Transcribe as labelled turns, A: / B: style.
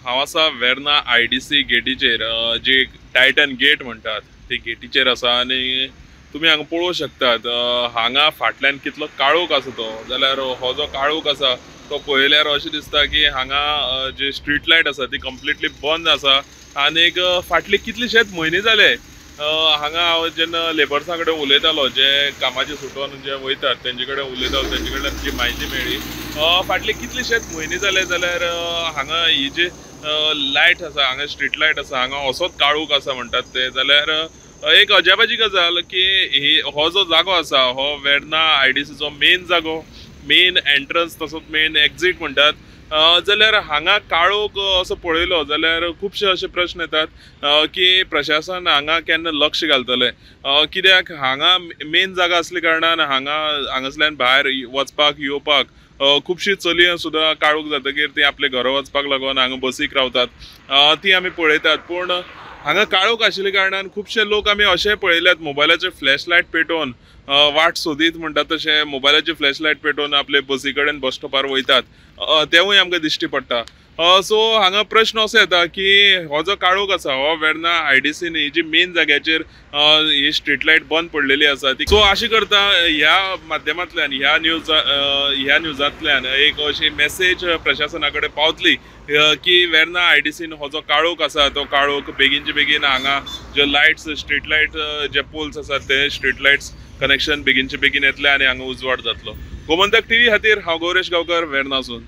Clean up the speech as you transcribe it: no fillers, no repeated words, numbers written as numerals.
A: हांव आसा वेर्ना IDC गेटीचेर जी Titan gate म्हणटात ती गेटीचेर आसा आनी तुमी हांगा पळोवंक शकतात हांगा फाटल्यान कितलो काळोख आसा तो जाल्यार हो जो काळोख आसा तो पळयल्यार अशें दिसता की हांगा जी स्ट्रीट लायट आसा ती कंप्लिटली बंद आसा आनीक फाटले कितलेशेच म्हयने जाले हांगा हांव जेन्ना लेबर्सां कडेन उलयतालो जे कामाचे सुटोवन जे वयतात तेंचे कडेन उलयतालो तेंचे कडल्यान जी म्हायती मेळ्ळी फाटले कितलेशेच म्हयने जाले जाल्यार हांगा ही जी लायट आसा हांगा स्ट्रीट लायट आसा हांगा असोच काळोख आसा म्हणटात ते जाल्यार एक अजापाची गजाल की हो जो जागो आसा हो वेर्ना IDCचो मेन जागो मेन एंट्रन्स तसोच मेन एक्झीट म्हणटात जाल्यार हांगा काळोख असो पळयलो जाल्यार खुबशे अशे प्रश्न येतात की प्रशासन हांगा केन्ना लक्ष घालतले कित्याक हांगा मेन जागा असल्या कारणान हांगासल्यान भायर वचपाक येवपाक खुबशीं चलयां सुद्दां काळोख जातकीर ती आपले घरा वचपाक लागून हांगा बसीक रावतात ती आमी पळयतात पूण हांगा काळोख आशिल्ल्या कारणान खुबशे लोक आमी अशें पळयल्यात मोबायलाचे फ्लॅश लायट पेटोवन वाट सोदीत म्हणटात तशें मोबायलाची फ्लॅश लायट पेटोवन आपले बसी कडेन बस स्टॉपार वयतात तेवूय आमकां दिश्टी पडटा सो हांगा प्रश्न असो येता की हो जो काळोख आसा हो वेर्ना IDCन ही जी मेन जाग्याचेर ही स्ट्रीट लायट बंद पडलेली आसा ती सो अशी करता ह्या माध्यमांतल्यान ह्या न्यूजांतल्यान एक अशी मेसेज प्रशासना कडेन पावतली की वेर्ना IDCन हो जो काळोख आसा तो काळोख बेगीनचे बेगीन हांगा जे लायट्स स्ट्रीट लायट जे पोल्स आसात ते स्ट्रीट लायट्स कनेक्शन बेगीनचे बेगीन येतले आनी हांगा उजवाड जातलो गोमंतक TV खातीर हांव गौरेश गांवकर वेर्नासून